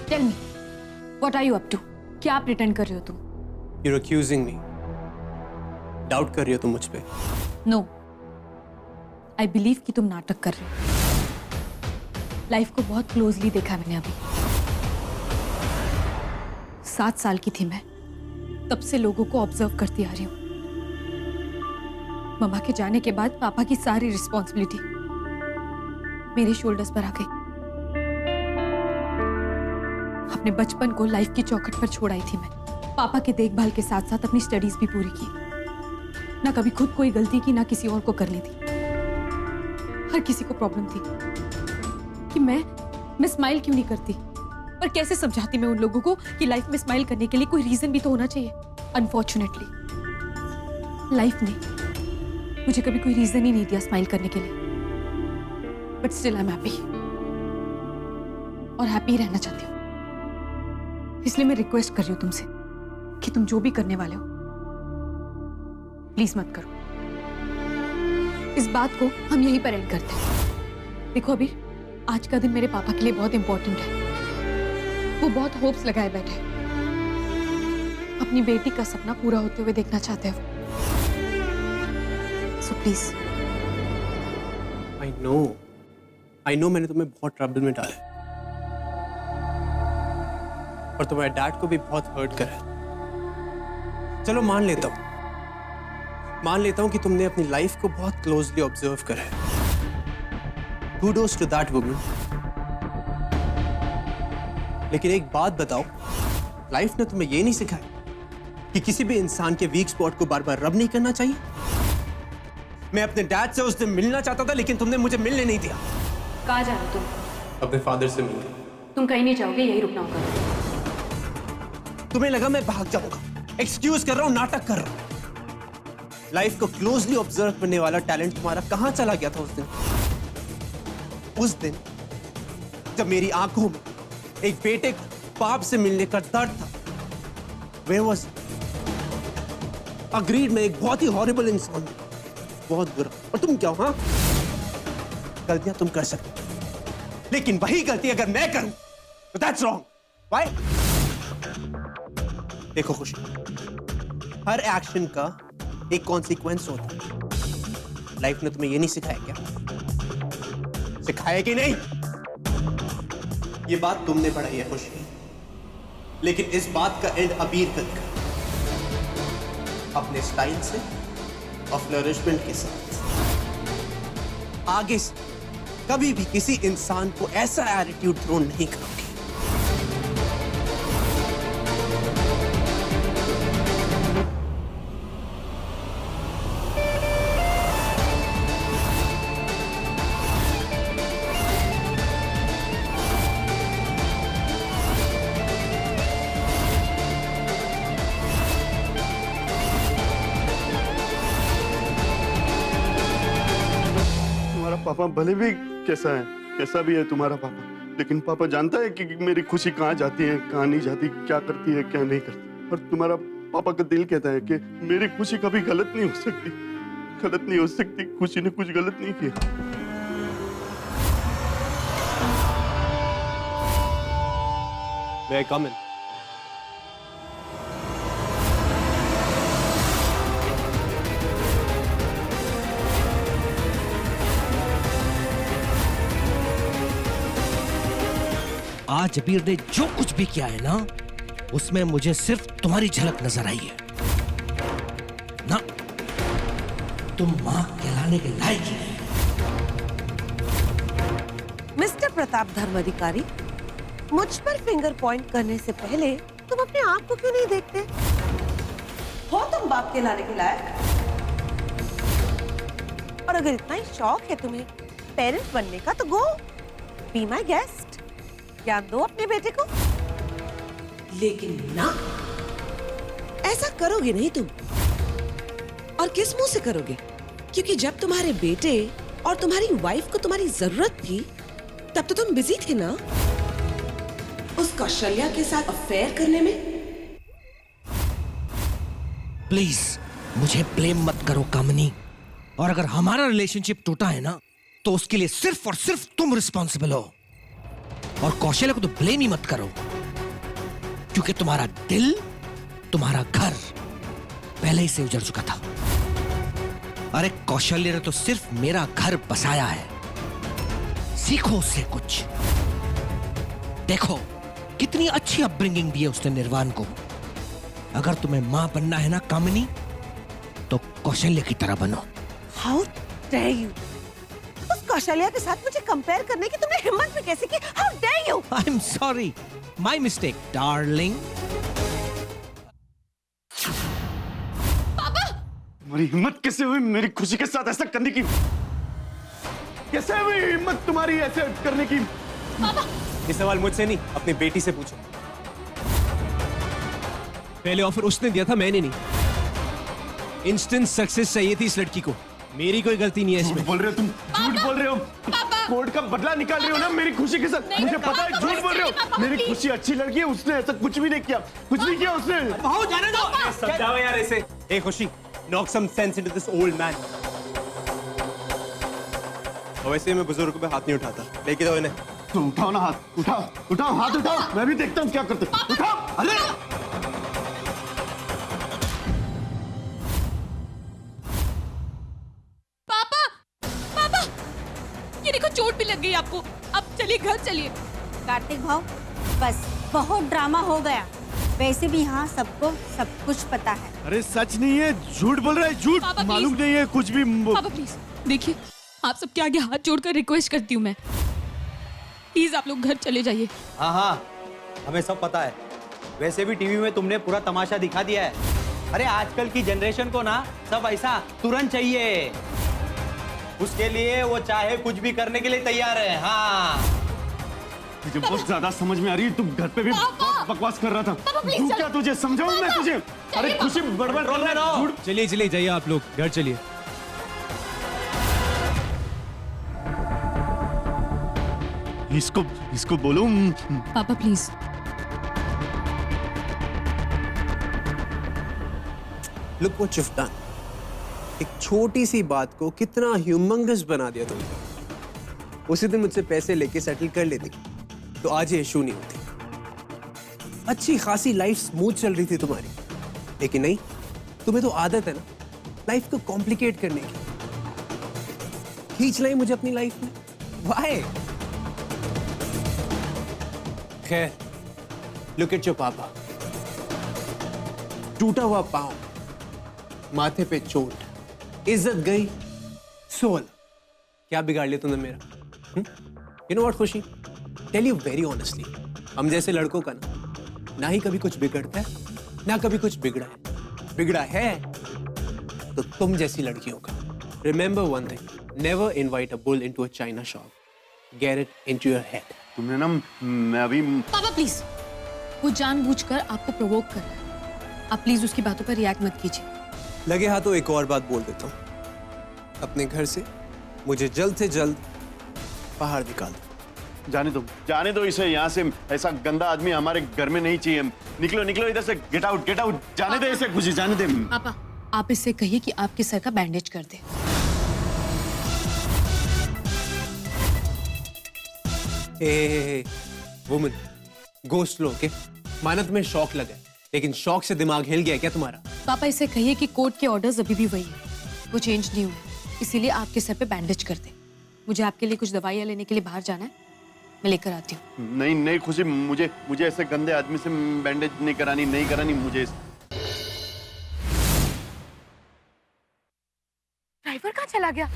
Tell me, what are you up to? क्या pretend कर रहे हो तुम? You're accusing me. डाउट कर रही हो तुम मुझ पे? नो, आई बिलीव कि तुम नाटक कर रहे हो। लाइफ को बहुत क्लोजली देखा मैंने अभी। 7 साल की थी मैं, तब से लोगों को ऑब्जर्व करती आ रही हूं। मम्मा के जाने के बाद पापा की सारी रिस्पॉन्सिबिलिटी मेरे शोल्डर्स पर आ गई। अपने बचपन को लाइफ की चौखट पर छोड़ आई थी मैं। पापा के देखभाल के साथ साथ अपनी स्टडीज भी पूरी की। ना कभी खुद कोई गलती की, ना किसी और को करनी थी। हर किसी को प्रॉब्लम थी कि मैं स्माइल क्यों नहीं करती, पर कैसे समझाती मैं उन लोगों को कि लाइफ में स्माइल करने के लिए कोई रीजन भी तो होना चाहिए। अनफॉर्चुनेटली लाइफ ने मुझे कभी कोई रीजन ही नहीं दिया स्माइल करने के लिए। But still I am happy, और हैप्पी रहना चाहती हूँ। इसलिए मैं रिक्वेस्ट कर रही हूँ तुमसे कि तुम जो भी करने वाले हो प्लीज मत करो। इस बात को हम यहीं पर एंड करते हैं। देखो अभी आज का दिन मेरे पापा के लिए बहुत इंपॉर्टेंट है। वो बहुत होप्स लगाए बैठे हैं। अपनी बेटी का सपना पूरा होते हुए देखना चाहते हैं। So please. आई नो मैंने तुम्हें बहुत ट्रबल में डाला है, और तुम्हारे डैड को भी बहुत हर्ट करा है। चलो मान लेता हूं कि तुमने अपनी लाइफ को बहुत क्लोजली ऑब्जर्व करा है। Kudos to that woman. लेकिन एक बात बताओ, लाइफ ने तुम्हें ये नहीं सिखाया कि किसी भी इंसान के वीक स्पॉट को बार बार रब नहीं करना चाहिए? मैं अपने डैड से उस दिन मिलना चाहता था, लेकिन तुमने मुझे मिलने नहीं दिया। कहाँ जा रहे हो तुम? अपने फादर से मिलने। तुम कहीं नहीं जाओगे, यही रुकना होगा। तुम्हें लगा मैं भाग जाऊंगा? एक्सक्यूज कर रहा हूं, नाटक कर रहा हूं। लाइफ को क्लोजली ऑब्जर्व करने वाला टैलेंट तुम्हारा कहां चला गया था उस दिन जब मेरी आंखों में एक बेटे को बाप से मिलने का दर्द था? Where was it? अग्रीड, मैं एक बहुत ही हॉरिबल इंसान हूं, बहुत बुरा। और तुम क्या हो? हाँ, गलतियां तुम कर सकते हो, लेकिन वही गलती अगर मैं करूं तो that's wrong. Why? देखो खुशी, हर एक्शन का एक कॉन्सिक्वेंस होता है। लाइफ ने तुम्हें ये नहीं सिखाया क्या? सिखाया कि नहीं? ये बात तुमने पढ़ाई है खुशी, लेकिन इस बात का एंड अबीर करेगा अपने स्टाइल से और फ्लरिशमेंट के साथ। आगे से कभी भी किसी इंसान को ऐसा एटीट्यूड थ्रो नहीं करोगे। पापा भले भी कैसा भी है तुम्हारा पापा, लेकिन पापा जानता है कि मेरी खुशी कहाँ जाती है, कहाँ नहीं जाती, क्या करती है, क्या नहीं करती। और तुम्हारा पापा का दिल कहता है कि मेरी खुशी कभी गलत नहीं हो सकती। खुशी ने कुछ गलत नहीं किया। May I come in? आज अबीर ने जो कुछ भी किया है ना, उसमें मुझे सिर्फ तुम्हारी झलक नजर आई है ना। तुम मां कहलाने के लायक ही नहीं। मिस्टर प्रताप धर्माधिकारी, मुझ पर फिंगर पॉइंट करने से पहले तुम अपने आप को क्यों नहीं देखते? हो तुम बाप कहलाने के लायक? और अगर इतना ही शौक है तुम्हें पेरेंट बनने का, तो गो बी माय गेस्ट, ज्ञान दो अपने बेटे को। लेकिन ना, ऐसा करोगे नहीं तुम। और किस मुंह से करोगे? क्योंकि जब तुम्हारे बेटे और तुम्हारी वाइफ को तुम्हारी जरूरत थी, तब तो तुम बिजी थे ना उस कौशल्या के साथ अफेयर करने में। प्लीज मुझे ब्लेम मत करो कामनी। और अगर हमारा रिलेशनशिप टूटा है ना, तो उसके लिए सिर्फ और सिर्फ तुम रिस्पॉन्सिबल हो। और कौशल्या को तो ब्लेम ही मत करो, क्योंकि तुम्हारा दिल, तुम्हारा घर पहले ही से उजड़ चुका था। अरे कौशल्य ने तो सिर्फ मेरा घर बसाया है, सीखो उससे कुछ। देखो कितनी अच्छी अपब्रिंगिंग दी है उसने निर्वाण को। अगर तुम्हें मां बनना है ना कामिनी, तो कौशल्य की तरह बनो। How dare you! उस कौशल्या के साथ मुझे कंपेयर करने की तुमने हिम्मत भी कैसे की? How dare you! I am sorry, my mistake darling. तुम्हारी हिम्मत कैसे हुई मेरी खुशी के साथ ऐसा करने की? कैसे हुई हिम्मत तुम्हारी ऐसे करने की? ये सवाल मुझसे नहीं, अपनी बेटी से पूछो। पहले ऑफर उसने दिया था, मैंने नहीं। इंस्टेंट सक्सेस चाहिए थी इस लड़की को, मेरी कोई गलती नहीं है झूठ इसमें। बोल रहे हो तुम, झूठ बोल रहे हो। कोर्ट का बदला निकाल रहे हो ना मेरी खुशी के साथ। मुझे पता है झूठ बोल रहे हो। मेरी खुशी अच्छी लड़की है, उसने ऐसा कुछ भी नहीं किया, कुछ नहीं किया उसने। भाऊ जाने दो, समझाओ यार इसे। ए Khushi, knock some sense into this old man. वैसे मैं बुजुर्गों पे हाथ नहीं उठाता, लेके दो इन्हें। तो उठाओ ना हाथ, उठाओ, उठाओ हाथ उठाओ, मैं भी देखता हूँ क्या करते हो। उठाओ, अरे पापा, पापा, ये देखो चोट भी लग गई आपको। अब चलिए घर चलिए। कार्तिक भाव, बस बहुत ड्रामा हो गया। वैसे भी यहाँ सबको सब कुछ पता है। अरे सच नहीं है, झूठ बोल रहा है, झूठ। पापा, मालूम please। नहीं है कुछ भी। पापा प्लीज देखिए, आप सबके आगे हाथ जोड़कर रिक्वेस्ट करती हूँ मैं, प्लीज आप लोग घर चले जाइए। हाँ हाँ, हमें सब पता है। वैसे भी टीवी में तुमने पूरा तमाशा दिखा दिया है। अरे आजकल की जनरेशन को ना सब ऐसा तुरंत चाहिए। उसके लिए वो चाहे कुछ भी करने के लिए तैयार है। हाँ, मुझे बहुत ज्यादा समझ में आ रही है। तुम घर पे भी बहुत बकवास कर रहा था। तू क्या, तुझे समझाऊं मैं तुझे? अरे खुशी बड़बड़ कर रहा है, झूठ। चलिए चलिए जाइए आप लोग, घर चलिए। इसको बोलो। पापा please. Look what you have done. एक छोटी सी बात को कितना ह्यूमंगस बना दिया तुमने। उसी दिन मुझसे पैसे लेके सेटल कर लेती तो आज ये इशू नहीं होती। अच्छी खासी लाइफ स्मूथ चल रही थी तुम्हारी, लेकिन नहीं, तुम्हें तो आदत है ना लाइफ को कॉम्प्लिकेट करने की। खींच लाई मुझे अपनी लाइफ में। वाई? खैर, लुक एट योर पापा। टूटा हुआ पांव, माथे पे चोट, इज्जत गई, सोल। क्या बिगाड़ लिया तुमने मेरा? यू नो व्हाट खुशी, टेल यू वेरी ऑनेस्टली, हम जैसे लड़कों का ना ही कभी कुछ बिगड़ता है, ना कभी कुछ बिगड़ा है। बिगड़ा है तो तुम जैसी लड़कियों का। Remember one thing, never invite a bull into a China shop. Get it into your head. तुमने ना, मैं अभी पापा प्लीज, वो जानबूझकर आपको प्रोवोक कर रहा है। आप प्लीज उसकी बातों पर रिएक्ट मत कीजिए। लगे हाथों एक और बात बोल देता हूं, अपने घर से मुझे जल्द से जल्द बाहर निकाल दो। जाने दो इसे यहाँ से। ऐसा गंदा आदमी हमारे घर में नहीं चाहिए। निकलो निकलो इधर से, गेट आउट गेट आउट। जाने दे इसे खुशी, जाने दे। पापा आप इससे कहिए कि आपके सर का बैंडेज कर दे। Woman, go slow, okay? माना तुम्हें शॉक लगा है, लेकिन शॉक से दिमाग हिल गया क्या तुम्हारा? पापा इसे कहिए कि कोर्ट के ऑर्डर्स अभी भी वही है, वो चेंज नहीं हुए, इसीलिए आपके सर पे बैंडेज कर दे। मुझे आपके लिए कुछ दवाइयाँ लेने के लिए बाहर जाना है, मैं लेकर आती हूँ। नहीं नहीं खुशी, मुझे ऐसे गंदे आदमी से बैंडेज नहीं करानी मुझे। ड्राइवर कहाँ चला गया?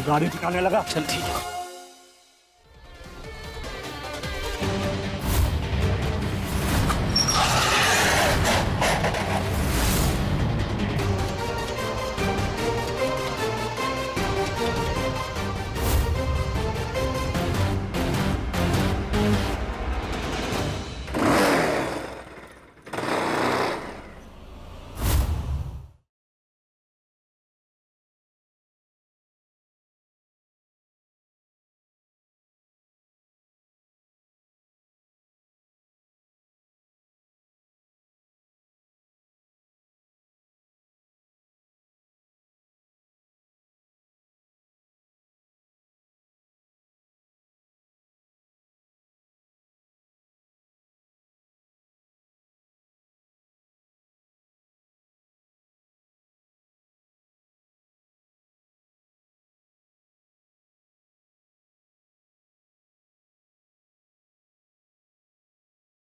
गाड़ी ठिकाने लगा। चल ठीक है।